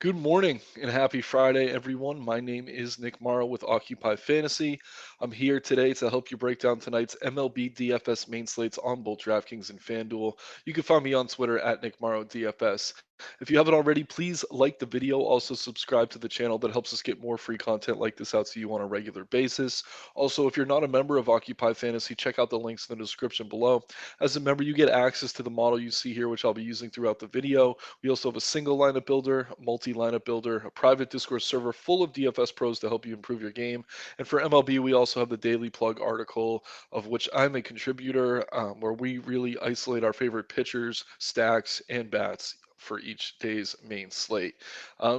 Good morning and happy Friday, everyone. My name is Nick Marro with Occupy Fantasy. I'm here today to help you break down tonight's MLB DFS main slates on both DraftKings and FanDuel. You can find me on Twitter at Nick Marro DFS. If you haven't already, please like the video. Also, subscribe to the channel. That helps us get more free content like this out to you on a regular basis. Also, if you're not a member of Occupy Fantasy, check out the links in the description below. As a member, you get access to the model you see here, which I'll be using throughout the video. We also have a single lineup builder, multi lineup builder, a private Discord server full of DFS pros to help you improve your game. And for MLB, we also have the daily plug article, of which I'm a contributor, where we really isolate our favorite pitchers, stacks, and bats for each day's main slate.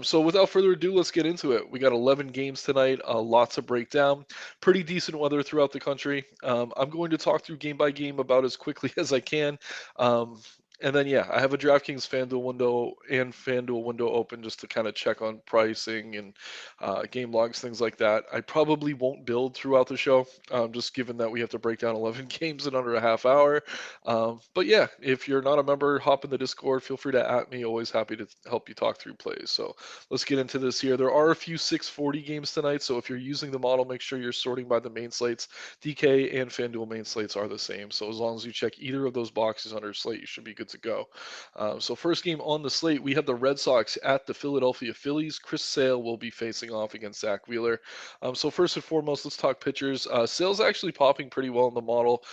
So without further ado, let's get into it. We got 11 games tonight, lots to break down. Pretty decent weather throughout the country. I'm going to talk through game by game about as quickly as I can. Um, and then, yeah, I have a DraftKings FanDuel window open just to kind of check on pricing and game logs, things like that. I probably won't build throughout the show, just given that we have to break down 11 games in under a half hour. But yeah, if you're not a member, hop in the Discord. Feel free to at me. Always happy to help you talk through plays. So let's get into this here. There are a few 640 games tonight, so if you're using the model, make sure you're sorting by the main slates. DK and FanDuel main slates are the same, so as long as you check either of those boxes under slate, you should be good to go. So first game on the slate, we have the Red Sox at the Philadelphia Phillies. Chris Sale will be facing off against Zach Wheeler. So first and foremost, let's talk pitchers. Sale's actually popping pretty well in the model.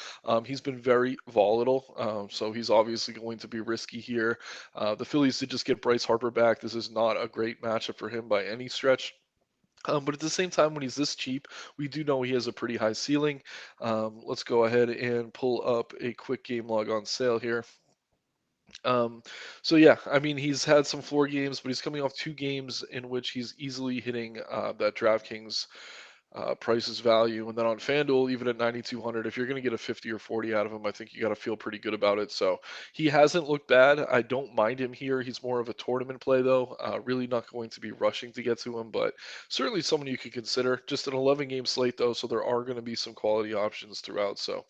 He's been very volatile, so he's obviously going to be risky here. The Phillies did just get Bryce Harper back. This is not a great matchup for him by any stretch. But at the same time, when he's this cheap, we do know he has a pretty high ceiling. Let's go ahead and pull up a quick game log on Sale here. Um, so yeah, I mean he's had some floor games, but he's coming off two games in which he's easily hitting that DraftKings prices value. And then on FanDuel, even at 9,200, if you're going to get a 50 or 40 out of him, I think you got to feel pretty good about it. So he hasn't looked bad. I don't mind him here. He's more of a tournament play, though. Really not going to be rushing to get to him, but certainly someone you could consider. Just an 11 game slate, though, so there are going to be some quality options throughout. So,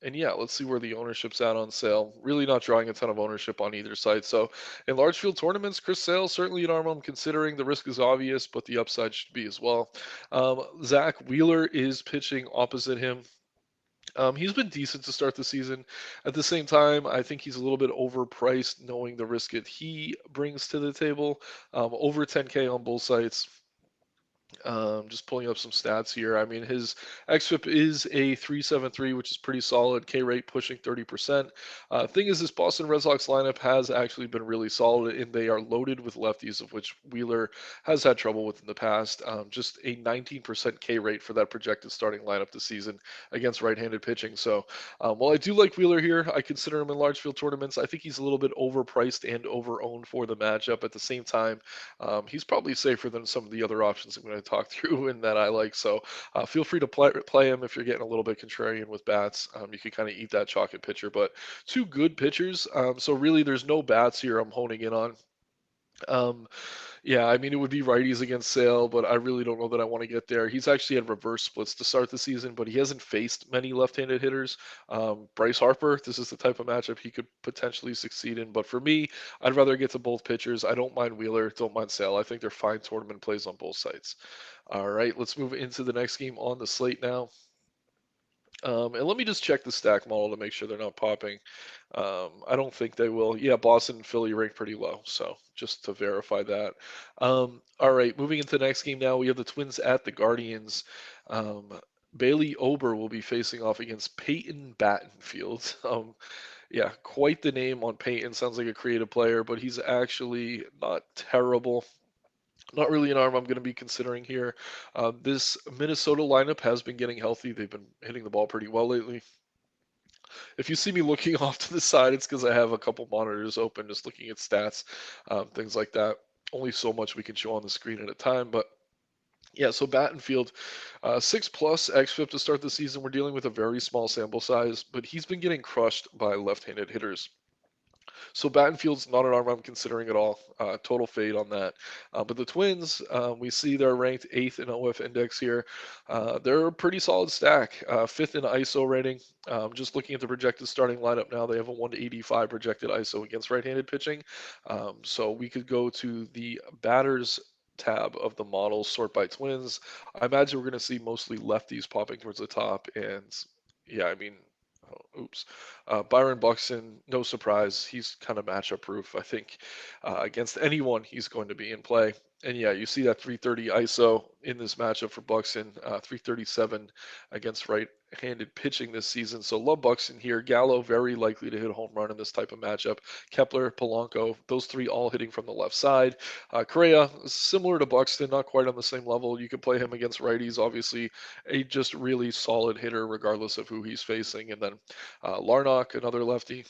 and yeah, let's see where the ownership's at on Sale. Really not drawing a ton of ownership on either side. So in large field tournaments, Chris Sale certainly an arm I'm considering. The risk is obvious, but the upside should be as well. Zach Wheeler is pitching opposite him. He's been decent to start the season. At the same time, I think he's a little bit overpriced, knowing the risk that he brings to the table. Over 10K on both sites. Just pulling up some stats here. I mean, his xFIP is a 373, which is pretty solid. K rate pushing 30%. Thing is, this Boston Red Sox lineup has actually been really solid, and they are loaded with lefties, of which Wheeler has had trouble with in the past. Just a 19% K rate for that projected starting lineup this season against right-handed pitching. So, while I do like Wheeler here, I consider him in large field tournaments. I think he's a little bit overpriced and over-owned for the matchup. At the same time, he's probably safer than some of the other options I'm going to talk through and that I like. So feel free to play him if you're getting a little bit contrarian with bats. You can kind of eat that chalk at pitcher, but two good pitchers. So really, there's no bats here I'm honing in on. Um, yeah, I mean, it would be righties against Sale, but I really don't know that I want to get there. He's actually had reverse splits to start the season, but he hasn't faced many left-handed hitters. Bryce Harper, this is the type of matchup he could potentially succeed in. But for me, I'd rather get to both pitchers. I don't mind Wheeler, don't mind Sale. I think they're fine tournament plays on both sides. All right, let's move into the next game on the slate now. And let me just check the stack model to make sure they're not popping. I don't think they will. Yeah, Boston and Philly rank pretty low, so just to verify that. All right, moving into the next game now, we have the Twins at the Guardians. Um, Bailey Ober will be facing off against Peyton Battenfield. Yeah, quite the name on Peyton. Sounds like a creative player, but he's actually not terrible. Not really an arm I'm going to be considering here. This Minnesota lineup has been getting healthy. They've been hitting the ball pretty well lately. If you see me looking off to the side, it's because I have a couple monitors open, just looking at stats, things like that. Only so much we can show on the screen at a time, but yeah, so Battenfield, 6 plus xFIP to start the season. We're dealing with a very small sample size, but he's been getting crushed by left-handed hitters. So Battenfield's not an arm I'm considering at all. Total fade on that. But the Twins, we see they're ranked eighth in OF index here. They're a pretty solid stack. Fifth in ISO rating. Just looking at the projected starting lineup now, they have a 1 to 85 projected ISO against right-handed pitching. So we could go to the batters tab of the model, sort by Twins. I imagine we're going to see mostly lefties popping towards the top, and yeah, I mean, oops. Byron Buxton, no surprise. He's kind of matchup proof. I think against anyone, he's going to be in play. And yeah, you see that 330 ISO in this matchup for Buxton, 337 against right-handed pitching this season. So love Buxton here. Gallo very likely to hit a home run in this type of matchup. Kepler, Polanco, those three all hitting from the left side. Correa, similar to Buxton, not quite on the same level. You can play him against righties, obviously a just really solid hitter regardless of who he's facing. And then Larnach, another lefty.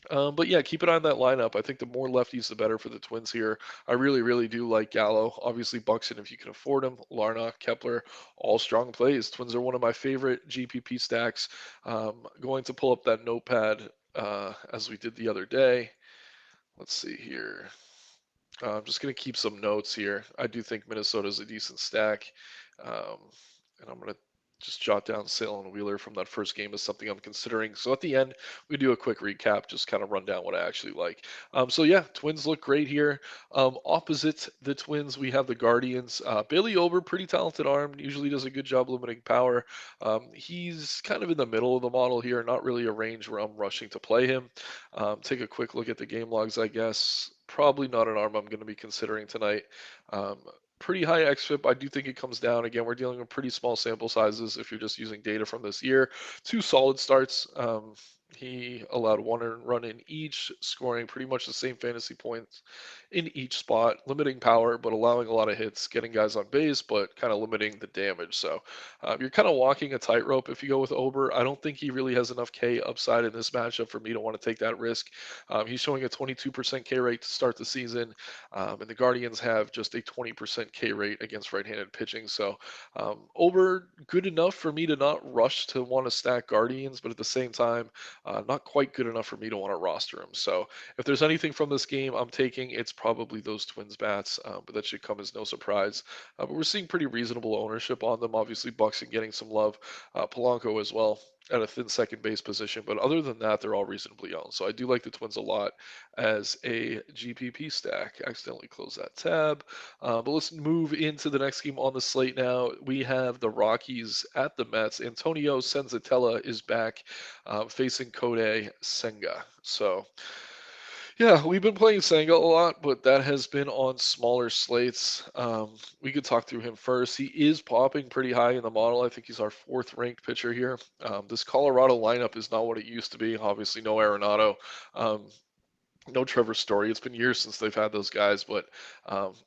But yeah, keep an eye on that lineup. I think the more lefties, the better for the Twins here. I really, really do like Gallo. Obviously, Buxton if you can afford him. Larnach, Kepler, all strong plays. Twins are one of my favorite GPP stacks. Going to pull up that notepad as we did the other day. Let's see here. I'm just going to keep some notes here. I do think Minnesota's a decent stack. Um, and I'm going to just jot down Sale and Wheeler from that first game as something I'm considering. So at the end, we do a quick recap, just kind of run down what I actually like. So yeah, Twins look great here. Opposite the Twins, we have the Guardians. Bailey Ober, pretty talented arm, usually does a good job limiting power. He's kind of in the middle of the model here, not really a range where I'm rushing to play him. Take a quick look at the game logs, I guess. Probably not an arm I'm going to be considering tonight. Um, Pretty high xFIP. I do think it comes down. Again, we're dealing with pretty small sample sizes if you're just using data from this year. Two solid starts. He allowed one earned run in each, scoring pretty much the same fantasy points in each spot, limiting power, but allowing a lot of hits, getting guys on base, but kind of limiting the damage. So you're kind of walking a tightrope if you go with Ober. I don't think he really has enough K upside in this matchup for me to want to take that risk. He's showing a 22% K rate to start the season, and the Guardians have just a 20% K rate against right-handed pitching. So Ober, good enough for me to not rush to want to stack Guardians, but at the same time, not quite good enough for me to want to roster him. So if there's anything from this game I'm taking, it's probably those Twins bats, but that should come as no surprise. But we're seeing pretty reasonable ownership on them. Obviously, Buxton getting some love, Polanco as well at a thin second base position. But other than that, they're all reasonably owned. So I do like the Twins a lot as a GPP stack. Accidentally close that tab. But let's move into the next game on the slate now. We have the Rockies at the Mets. Antonio Senzatella is back facing Kodai Senga. So yeah, we've been playing Senga a lot, but that has been on smaller slates. We could talk through him first. He is popping pretty high in the model. I think he's our fourth ranked pitcher here. This Colorado lineup is not what it used to be. Obviously, no Arenado. Um, no Trevor Story. It's been years since they've had those guys, but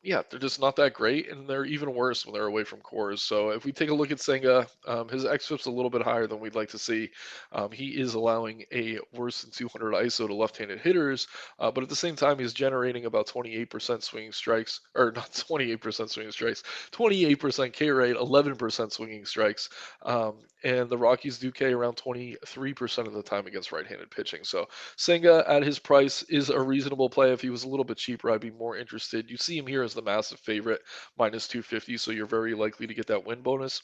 yeah, they're just not that great, and they're even worse when they're away from cores. So if we take a look at Senga, his xFIP's a little bit higher than we'd like to see. He is allowing a worse than 200 ISO to left-handed hitters, but at the same time, he's generating about 28% swinging strikes, or not 28% swinging strikes, 28% K rate, 11% swinging strikes, and the Rockies do K around 23% of the time against right-handed pitching. So Senga at his price is a reasonable play. If he was a little bit cheaper, I'd be more interested. You see him here as the massive favorite, minus 250, so you're very likely to get that win bonus.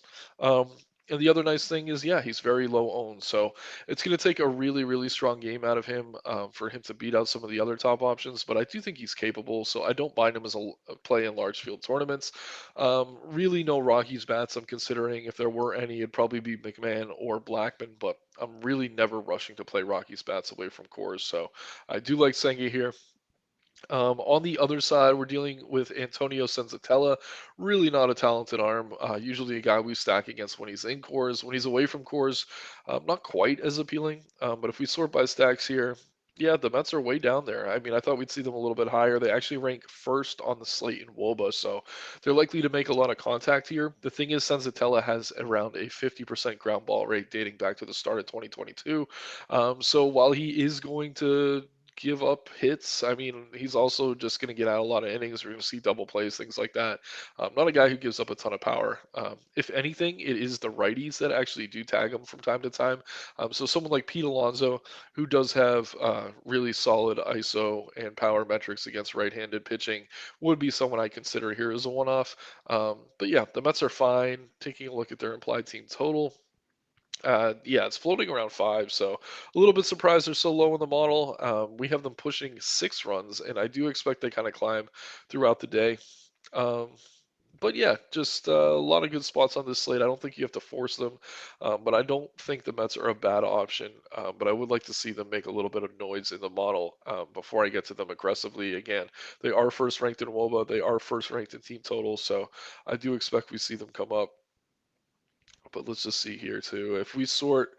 And the other nice thing is, yeah, he's very low owned. So it's going to take a really, really strong game out of him for him to beat out some of the other top options. But I do think he's capable. So I don't mind him as a play in large field tournaments. Really, no Rockies bats I'm considering. If there were any, it'd probably be McMahon or Blackman. But I'm really never rushing to play Rockies bats away from cores. So I do like Senga here. On the other side, we're dealing with Antonio Senzatella. Really not a talented arm. Usually a guy we stack against when he's in cores. When he's away from cores, not quite as appealing. But if we sort by stacks here, yeah, the Mets are way down there. I mean, I thought we'd see them a little bit higher. They actually rank first on the slate in WOBA, so they're likely to make a lot of contact here. The thing is, Senzatella has around a 50% ground ball rate dating back to the start of 2022. So while he is going to give up hits. I mean, he's also just going to get out a lot of innings. We're going to see double plays, things like that. Not a guy who gives up a ton of power. If anything, it is the righties that actually do tag him from time to time. So someone like Pete Alonso, who does have really solid ISO and power metrics against right-handed pitching, would be someone I consider here as a one-off. But yeah, the Mets are fine. Taking a look at their implied team total. Yeah, it's floating around 5, so a little bit surprised they're so low in the model. We have them pushing 6 runs, and I do expect they kind of climb throughout the day. Um, but yeah, just a lot of good spots on this slate. I don't think you have to force them, but I don't think the Mets are a bad option. But I would like to see them make a little bit of noise in the model before I get to them aggressively. Again, they are first ranked in WOBA, they are first ranked in team total, so I do expect we see them come up. But let's just see here too. If we sort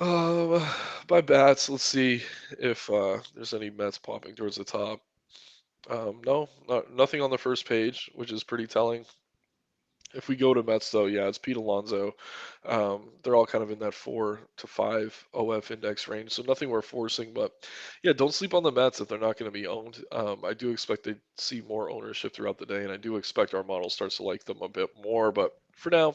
um, by bats, let's see if there's any Mets popping towards the top. No, nothing on the first page, which is pretty telling. If we go to Mets, though, yeah, it's Pete Alonso. They're all kind of in that 4 to 5 OF index range, so nothing we're forcing. But yeah, don't sleep on the Mets if they're not going to be owned. I do expect to see more ownership throughout the day, and I do expect our model starts to like them a bit more. But for now,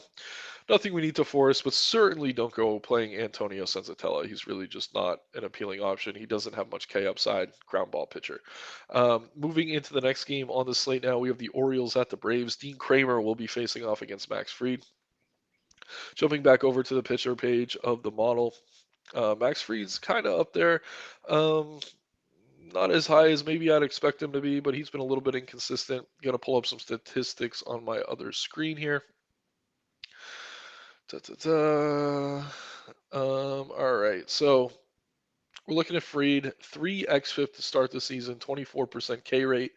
nothing we need to force, but certainly don't go playing Antonio Senzatella. He's really just not an appealing option. He doesn't have much K upside, ground ball pitcher. Moving into the next game on the slate now, we have the Orioles at the Braves. Dean Kramer will be facing off against Max Fried. Jumping back over to the pitcher page of the model, Max Fried's kind of up there. Um, not as high as maybe I'd expect him to be, but he's been a little bit inconsistent. Going to pull up some statistics on my other screen here. Da, da, da. All right. So we're looking at Freed, 3 xFIP to start the season, 24% K rate.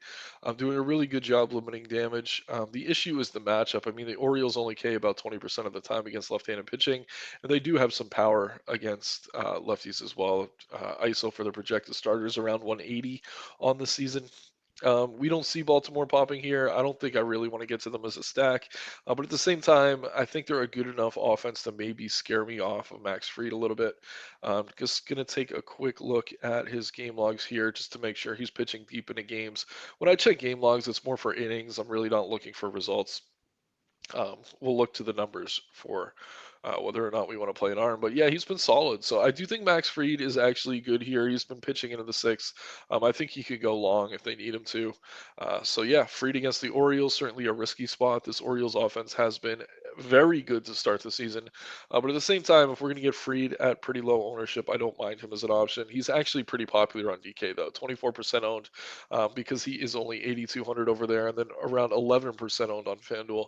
Doing a really good job limiting damage. The issue is the matchup. I mean, the Orioles only K about 20% of the time against left-handed pitching, and they do have some power against lefties as well. ISO for the projected starters around 180 on the season. We don't see Baltimore popping here. I don't think I really want to get to them as a stack. But at the same time, I think they're a good enough offense to maybe scare me off of Max Fried a little bit. Just going to take a quick look at his game logs here just to make sure he's pitching deep into games. When I check game logs, it's more for innings. I'm really not looking for results. We'll look to the numbers for whether or not we want to play an arm. But yeah, he's been solid. So I do think Max Fried is actually good here. He's been pitching into the 6th. I think he could go long if they need him to. So yeah, Fried against the Orioles, certainly a risky spot. This Orioles offense has been very good to start the season. But at the same time, if we're going to get Fried at pretty low ownership, I don't mind him as an option. He's actually pretty popular on DK, though, 24% owned because he is only 8,200 over there, and then around 11% owned on FanDuel,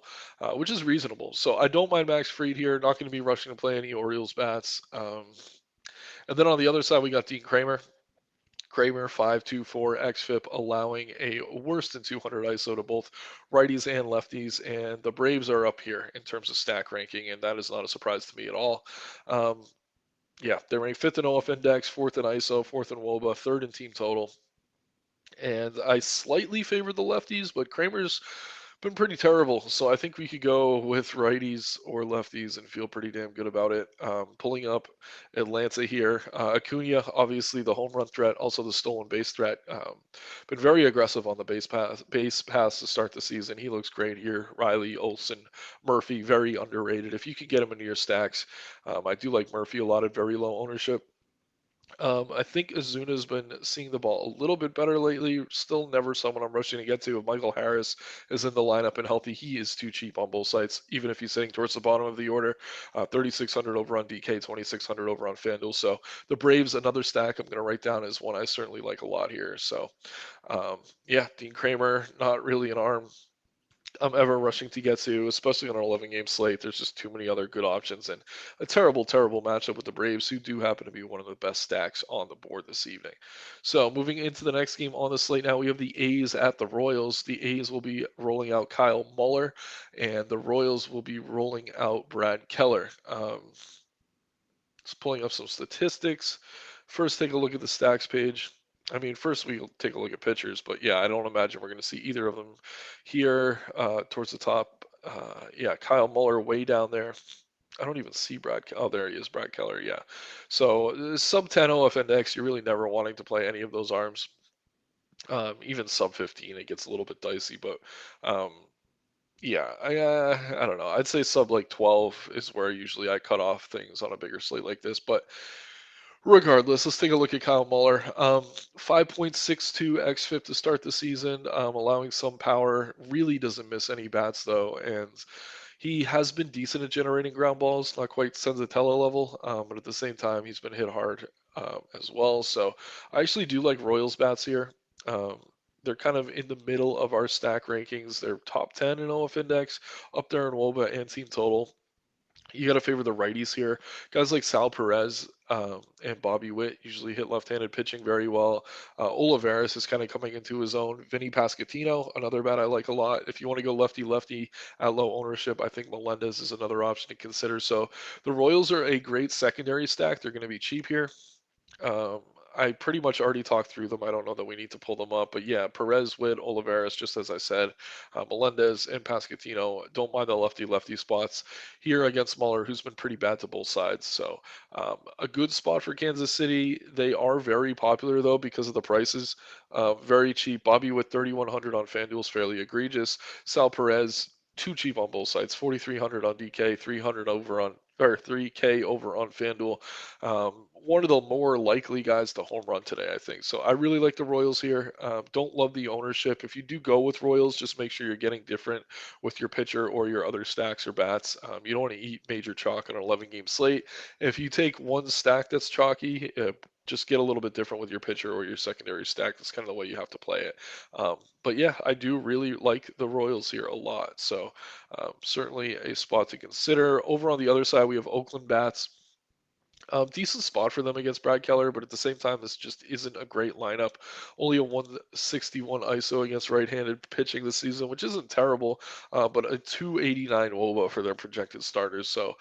which is reasonable. So I don't mind Max Fried here. Not going to be rushing to play any Orioles bats. And then on the other side, we got Dean Kramer. Kramer 5.24 xFIP, allowing a worse than 200 ISO to both righties and lefties. And the Braves are up here in terms of stack ranking, and that is not a surprise to me at all. Yeah, they're ranked 5th in OF index, 4th in ISO, 4th in WOBA, 3rd in team total. And I slightly favor the lefties, but Kramer's been pretty terrible. So I think we could go with righties or lefties and feel pretty damn good about it. Pulling up Atlanta here. Acuna, obviously the home run threat, also the stolen base threat. Been very aggressive on the base pass to start the season. He looks great here. Riley, Olson, Murphy, very underrated. If you could get him into your stacks, I do like Murphy a lot at very low ownership. I think Azuna's been seeing the ball a little bit better lately. Still never someone I'm rushing to get to. If Michael Harris is in the lineup and healthy, he is too cheap on both sides, even if he's sitting towards the bottom of the order. 3,600 over on DK, 2,600 over on FanDuel. So the Braves, another stack I'm going to write down as one I certainly like a lot here. So yeah, Dean Kramer, not really an arm I'm ever rushing to get to, especially on our 11 game slate. There's just too many other good options and a terrible, terrible matchup with the Braves, who do happen to be one of the best stacks on the board this evening. So moving into the next game on the slate now, we have the A's at the Royals. The A's will be rolling out Kyle Muller, and the Royals will be rolling out Brad Keller. Just pulling up some statistics. First, take a look at the stacks page. I mean, first we'll take a look at pitchers, but yeah, I don't imagine we're going to see either of them here towards the top. Yeah, Kyle Muller way down there. I don't even see Oh, there he is, Brad Keller. Yeah. So sub 10 OF index, you're really never wanting to play any of those arms. Even sub 15, it gets a little bit dicey, but um, yeah, I don't know. I'd say sub like 12 is where usually I cut off things on a bigger slate like this. But regardless, let's take a look at Kyle Muller. 5.62 xFIP to start the season, allowing some power. Really doesn't miss any bats though, and he has been decent at generating ground balls, not quite Senzatella level, but at the same time, he's been hit hard as well. So I actually do like Royals bats here. Um, they're kind of in the middle of our stack rankings. They're top 10 in OF index, up there in WOBA and team total. You got to favor the righties here. Guys like Sal Perez and Bobby Witt usually hit left-handed pitching very well. Olivares is kind of coming into his own. Vinny Pasquantino, another bat I like a lot. If you want to go lefty-lefty at low ownership, I think Melendez is another option to consider. So the Royals are a great secondary stack. They're going to be cheap here. Um, I pretty much already talked through them. I don't know that we need to pull them up, but yeah, Perez, Witt, Olivares, just as I said, Melendez and Pasquantino. Don't mind the lefty spots here against Muller, who's been pretty bad to both sides. So a good spot for Kansas City. They are very popular though because of the prices. Very cheap. Bobby with 3,100 on FanDuel is fairly egregious. Sal Perez, too cheap on both sides. 4,300 on DK, 300 over on or 3K over on FanDuel. One of the more likely guys to home run today, I think. So I really like the Royals here. Don't love the ownership. If you do go with Royals, just make sure you're getting different with your pitcher or your other stacks or bats. You don't want to eat major chalk on an 11 game slate. If you take one stack that's chalky, just get a little bit different with your pitcher or your secondary stack. That's kind of the way you have to play it. But yeah, I do really like the Royals here a lot. So certainly a spot to consider. Over on the other side, we have Oakland bats. Decent spot for them against Brad Keller, but at the same time, this just isn't a great lineup. Only a 161 ISO against right-handed pitching this season, which isn't terrible, but a 289 WOBA for their projected starters. So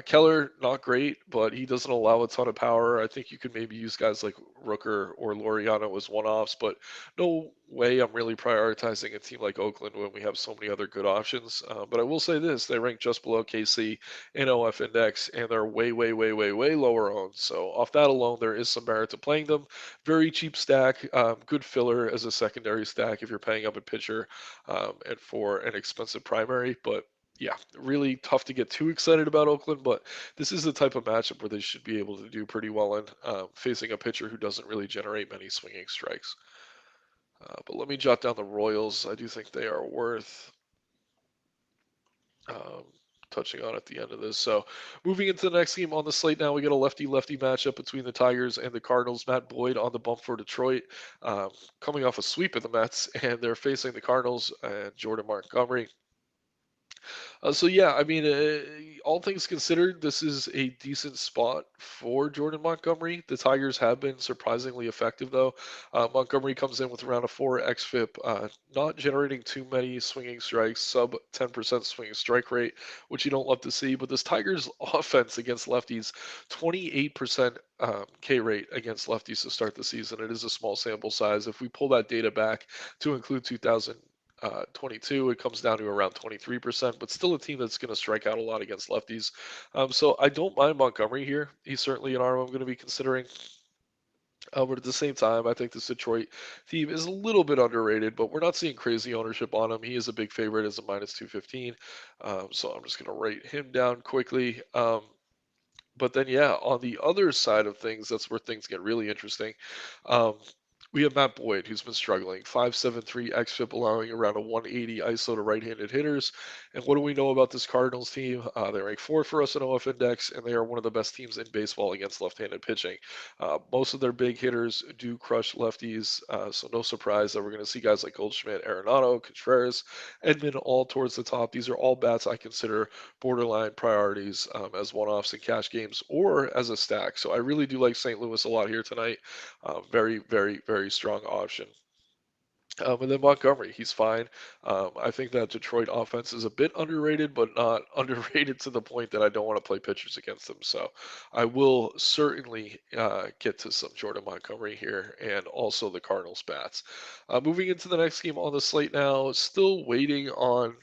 Keller, not great, but he doesn't allow a ton of power. I think you could maybe use guys like Rooker or Laureano as one-offs, but no way I'm really prioritizing a team like Oakland when we have so many other good options. But I will say this, they rank just below KC in OF index, and they're way lower owned. So off that alone, there is some merit to playing them. Very cheap stack, good filler as a secondary stack if you're paying up a pitcher and for an expensive primary. But yeah, really tough to get too excited about Oakland, but this is the type of matchup where they should be able to do pretty well in facing a pitcher who doesn't really generate many swinging strikes. But let me jot down the Royals. I do think they are worth um, touching on at the end of this. So moving into the next game on the slate now, we get a lefty-lefty matchup between the Tigers and the Cardinals. Matt Boyd on the bump for Detroit, coming off a sweep of the Mets, and they're facing the Cardinals and Jordan Montgomery. So yeah, I mean, all things considered, this is a decent spot for Jordan Montgomery. The Tigers have been surprisingly effective, though. Montgomery comes in with around a 4 xFIP, not generating too many swinging strikes, sub 10% swinging strike rate, which you don't love to see. But this Tigers offense against lefties, 28% K rate against lefties to start the season. It is a small sample size. If we pull that data back to include 2022, it comes down to around 23%, but still a team that's going to strike out a lot against lefties. So I don't mind Montgomery here. He's certainly an arm I'm going to be considering. But at the same time, I think this Detroit team is a little bit underrated, but we're not seeing crazy ownership on him. He is a big favorite as a minus 215. So I'm just going to write him down quickly. But then, yeah, on the other side of things, that's where things get really interesting. Um, we have Matt Boyd, who's been struggling. 5.73 xFIP, allowing around a 180 ISO to right-handed hitters. And what do we know about this Cardinals team? They rank fourth for us in OF Index, and they are one of the best teams in baseball against left-handed pitching. Most of their big hitters do crush lefties, so no surprise that we're going to see guys like Goldschmidt, Arenado, Contreras, Edman all towards the top. These are all bats I consider borderline priorities as one-offs in cash games or as a stack. So I really do like St. Louis a lot here tonight. Very strong option. And then Montgomery, he's fine. I think that Detroit offense is a bit underrated, but not underrated to the point that I don't want to play pitchers against them. So I will certainly get to some Jordan Montgomery here and also the Cardinals bats. Moving into the next game on the slate now, still waiting on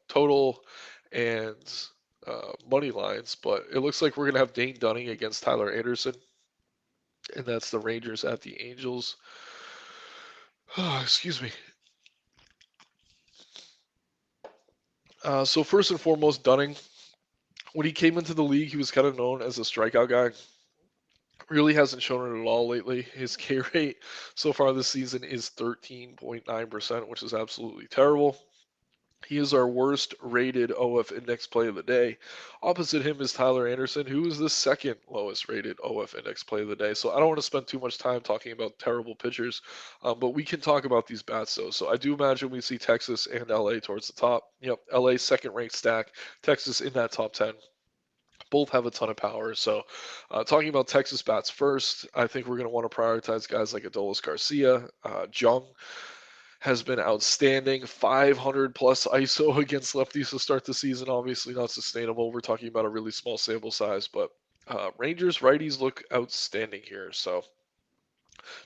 total and money lines, but it looks like we're going to have Dane Dunning against Tyler Anderson, and that's the Rangers at the Angels. Oh, excuse me. So first and foremost, Dunning, when he came into the league, he was kind of known as a strikeout guy. Really hasn't shown it at all lately. His K rate so far this season is 13.9%, which is absolutely terrible. He is our worst rated OF index play of the day. Opposite him is Tyler Anderson, who is the second lowest rated OF index play of the day. So I don't want to spend too much time talking about terrible pitchers, but we can talk about these bats though. So I do imagine we see Texas and LA towards the top. Yep, LA second ranked stack, Texas in that top 10. Both have a ton of power. So, talking about Texas bats first, I think we're going to want to prioritize guys like Adolis Garcia. Jung has been outstanding. 500 plus ISO against lefties to start the season. Obviously, not sustainable. We're talking about a really small sample size, but Rangers righties look outstanding here. So,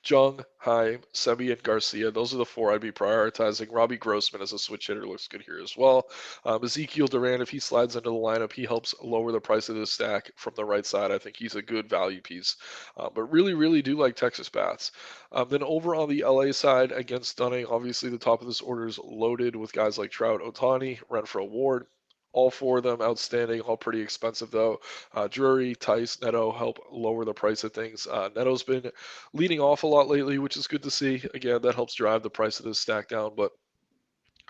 Jung, Heim, Sebi, and Garcia. Those are the four I'd be prioritizing. Robbie Grossman as a switch hitter looks good here as well. Ezekiel Duran, if he slides into the lineup, he helps lower the price of the stack from the right side. I think he's a good value piece. But really, really do like Texas bats. Then over on the LA side against Dunning, obviously the top of this order is loaded with guys like Trout, Otani, Renfroe, Ward. All four of them outstanding, all pretty expensive though. Drury, Tice, Neto help lower the price of things. Neto's been leading off a lot lately, which is good to see. Again, that helps drive the price of this stack down, but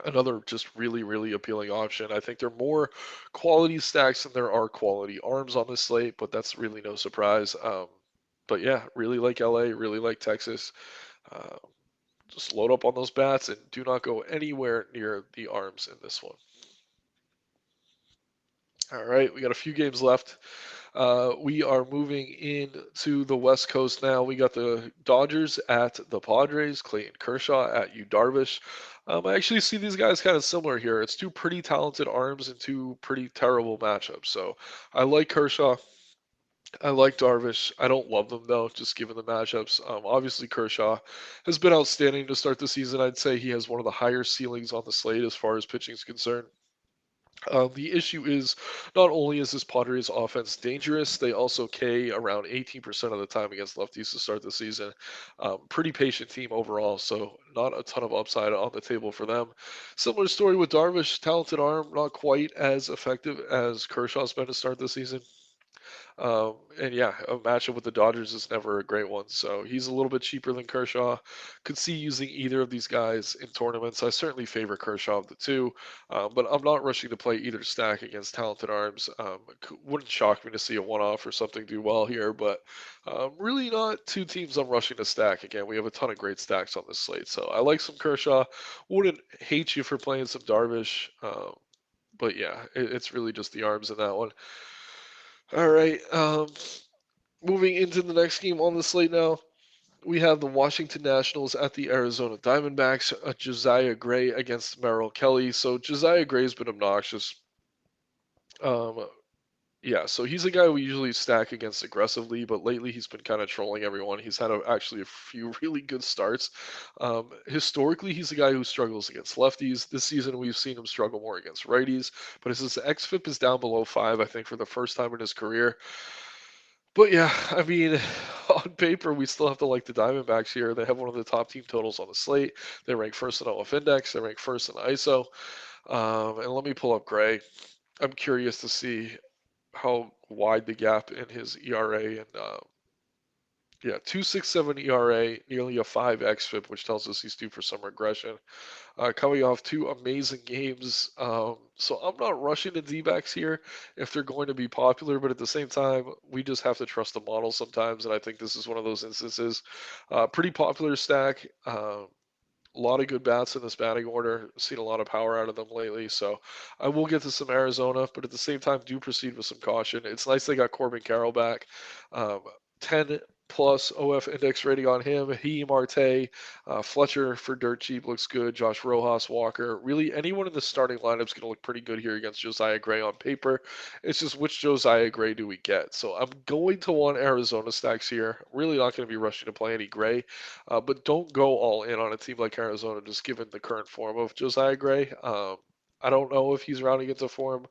another just really, really appealing option. I think there are more quality stacks than there are quality arms on this slate, but that's really no surprise. But yeah, really like LA, really like Texas. Uh, just load up on those bats and do not go anywhere near the arms in this one. All right, we got a few games left. We are moving into the West Coast now. We got the Dodgers at the Padres, Clayton Kershaw at Yu Darvish. I actually see these guys kind of similar here. It's two pretty talented arms and two pretty terrible matchups. So I like Kershaw. I like Darvish. I don't love them though, just given the matchups. Obviously, Kershaw has been outstanding to start the season. I'd say he has one of the higher ceilings on the slate as far as pitching is concerned. The issue is not only is this Padres offense dangerous, they also K around 18% of the time against lefties to start the season. Pretty patient team overall, so not a ton of upside on the table for them. Similar story with Darvish, talented arm, not quite as effective as Kershaw's been to start the season. And yeah, a matchup with the Dodgers is never a great one. So he's a little bit cheaper than Kershaw. Could see using either of these guys in tournaments. I certainly favor Kershaw of the two, but I'm not rushing to play either stack against talented arms. Wouldn't shock me to see a one-off or something do well here, but really not two teams I'm rushing to stack. Again, we have a ton of great stacks on this slate, so I like some Kershaw. Wouldn't hate you for playing some Darvish. But yeah, it's really just the arms in that one. All right. Moving into the next game on the slate now, we have the Washington Nationals at the Arizona Diamondbacks. Josiah Gray against Merrill Kelly. So Josiah Gray's been obnoxious. Um, yeah, so he's a guy we usually stack against aggressively, but lately he's been kind of trolling everyone. He's had actually a few really good starts. Historically, he's a guy who struggles against lefties. This season, we've seen his struggle more against righties, but his xFIP is down below 5, I think, for the first time in his career. But yeah, I mean, on paper, we still have to like the Diamondbacks here. They have one of the top team totals on the slate. They rank first in OF Index. They rank first in ISO. And let me pull up Gray. I'm curious to see how wide the gap in his ERA and yeah, 2.67 ERA, nearly a 5 xFIP, which tells us he's due for some regression. Coming off two amazing games. So I'm not rushing the D-backs here if they're going to be popular, but at the same time, we just have to trust the model sometimes, and I think this is one of those instances. Pretty popular stack. A lot of good bats in this batting order. Seen a lot of power out of them lately, so I will get to some Arizona, but at the same time, do proceed with some caution. It's nice they got Corbin Carroll back. 10 plus OF index rating on him. He, Marte, Fletcher for dirt cheap looks good. Josh Rojas, Walker. Really, anyone in the starting lineup is going to look pretty good here against Josiah Gray on paper. It's just which Josiah Gray do we get? So I'm going to want Arizona stacks here. Really not going to be rushing to play any Gray, but don't go all in on a team like Arizona just given the current form of Josiah Gray. I don't know if he's rounding into form,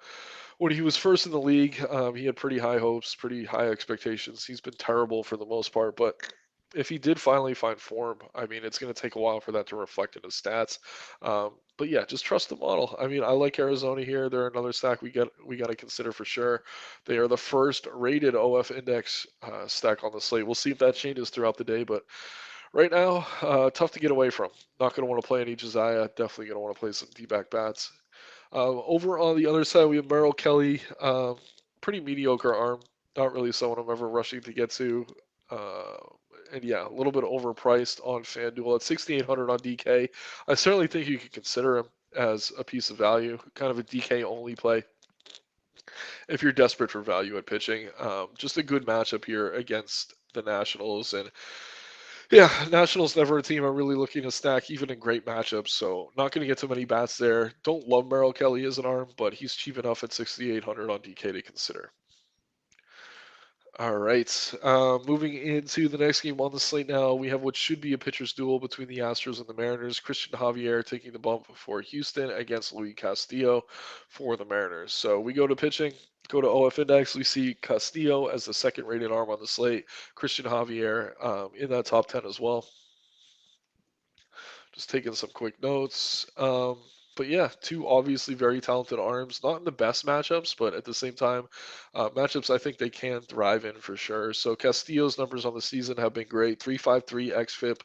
when he was first in the league, he had pretty high hopes, pretty high expectations. He's been terrible for the most part, but if he did finally find form, I mean, it's going to take a while for that to reflect in his stats. But yeah, just trust the model. I mean, I like Arizona here. They're another stack we got to consider for sure. They are the first rated OF index stack on the slate. We'll see if that changes throughout the day, but right now, tough to get away from. Not going to want to play any Josiah. Definitely going to want to play some D-back bats. Over on the other side, we have Merrill Kelly. Pretty mediocre arm. Not really someone I'm ever rushing to get to. Uh, and yeah, a little bit overpriced on FanDuel at 6,800 on DK. I certainly think you could consider him as a piece of value, kind of a DK only play if you're desperate for value at pitching. Just a good matchup here against the Nationals, and yeah, Nationals never a team I'm really looking to stack, even in great matchups. So not going to get too many bats there. Don't love Merrill Kelly as an arm, but he's cheap enough at 6,800 on DK to consider. All right. Moving into the next game on the slate now, we have what should be a pitcher's duel between the Astros and the Mariners. Christian Javier taking the bump for Houston against Luis Castillo for the Mariners. So we go to pitching, go to OF Index. We see Castillo as the second rated arm on the slate. Christian Javier in that top 10 as well. Just taking some quick notes. But yeah, two obviously very talented arms. Not in the best matchups, but at the same time, matchups I think they can thrive in for sure. So Castillo's numbers on the season have been great: 3.53 xFIP,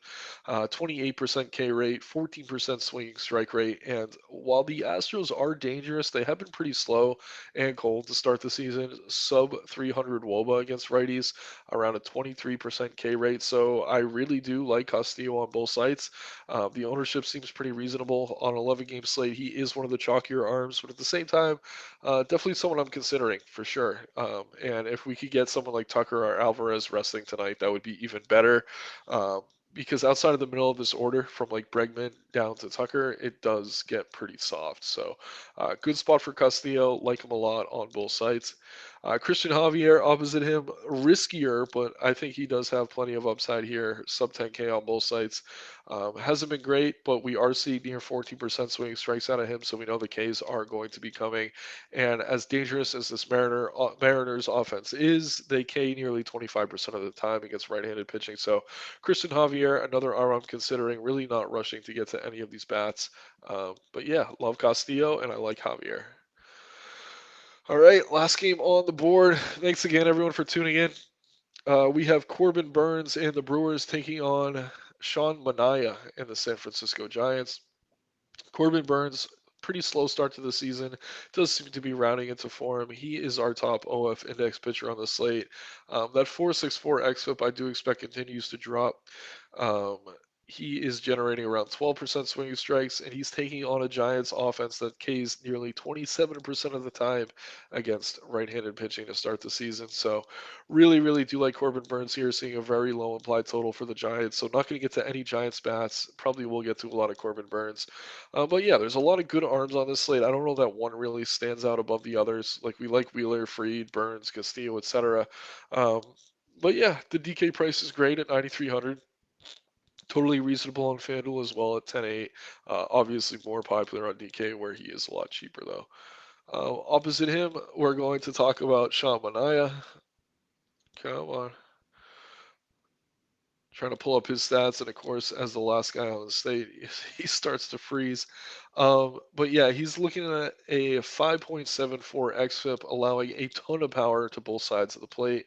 28% K rate, 14% swinging strike rate. And while the Astros are dangerous, they have been pretty slow and cold to start the season. Sub 300 WOBA against righties, around a 23% K rate. So I really do like Castillo on both sides. The ownership seems pretty reasonable on an 11 game slate. He is one of the chalkier arms, but at the same time, definitely someone I'm considering for sure. And if we could get someone like Tucker or Alvarez resting tonight, that would be even better. Because outside of the middle of this order, from like Bregman down to Tucker, it does get pretty soft. So, good spot for Castillo. Like him a lot on both sides. Christian Javier opposite him, riskier, but I think he does have plenty of upside here. Sub 10K on both sides. Hasn't been great, but we are seeing near 14% swinging strikes out of him, so we know the Ks are going to be coming. And as dangerous as this Mariners offense is, they K nearly 25% of the time against right-handed pitching. So Christian Javier, another arm I'm considering. Really not rushing to get to any of these bats. But yeah, love Castillo, and I like Javier. All right, last game on the board. Thanks again, everyone, for tuning in. We have Corbin Burns and the Brewers taking on Sean Manaea and the San Francisco Giants. Corbin Burns, pretty slow start to the season, does seem to be rounding into form. He is our top OF index pitcher on the slate. That 4.64 xFIP I do expect continues to drop. Um, he is generating around 12% swinging strikes, and he's taking on a Giants offense that Ks nearly 27% of the time against right-handed pitching to start the season. So really, really do like Corbin Burns here, seeing a very low implied total for the Giants. So not going to get to any Giants bats. Probably will get to a lot of Corbin Burns. But yeah, there's a lot of good arms on this slate. I don't know that one really stands out above the others. Like we like Wheeler, Fried, Burns, Castillo, etc. Um, but yeah, the DK price is great at 9,300. Totally reasonable on FanDuel as well at 10.8. Obviously more popular on DK where he is a lot cheaper though. Opposite him, we're going to talk about Sean Manaea. Come on. Trying to pull up his stats, and of course, as the last guy on the state, he starts to freeze. But yeah, he's looking at a 5.74 xFIP, allowing a ton of power to both sides of the plate.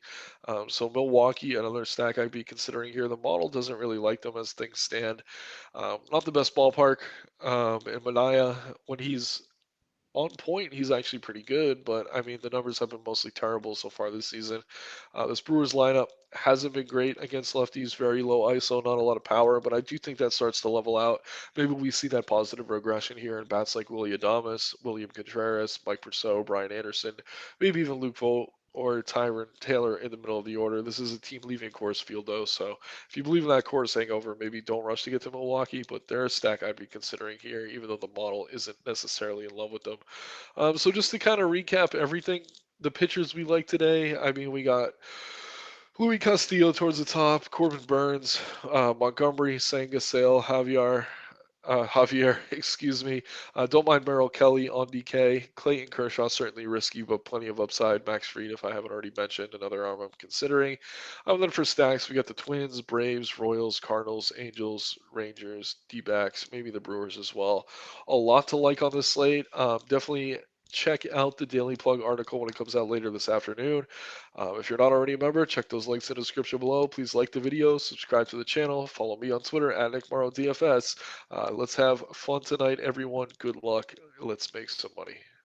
So Milwaukee, another stack I'd be considering here. The model doesn't really like them as things stand. Not the best ballpark. And Manaea, when he's on point, he's actually pretty good, but I mean, the numbers have been mostly terrible so far this season. This Brewers lineup hasn't been great against lefties, very low ISO, not a lot of power, but I do think that starts to level out. Maybe we see that positive regression here in bats like Willie Adames, William Contreras, Mike Purcell, Brian Anderson, maybe even Luke Vogt or Tyron Taylor in the middle of the order. This is a team leaving Coors Field, though, so if you believe in that Coors hangover, maybe don't rush to get to Milwaukee, but they're a stack I'd be considering here, even though the model isn't necessarily in love with them. So just to kind of recap everything, the pitchers we like today, I mean, we got Louis Castillo towards the top, Corbin Burns, Montgomery, Sangasale, Javier, Javier, excuse me. Don't mind Merrill Kelly on DK. Clayton Kershaw, certainly risky, but plenty of upside. Max Fried, if I haven't already mentioned, another arm I'm considering. Then for stacks, we got the Twins, Braves, Royals, Cardinals, Angels, Rangers, D-backs, maybe the Brewers as well. A lot to like on this slate. Definitely check out the Daily Plug article when it comes out later this afternoon. If you're not already a member, check those links in the description below. Please like the video, subscribe to the channel, follow me on Twitter at Nick Marro DFS. Let's have fun tonight, everyone. Good luck. Let's make some money.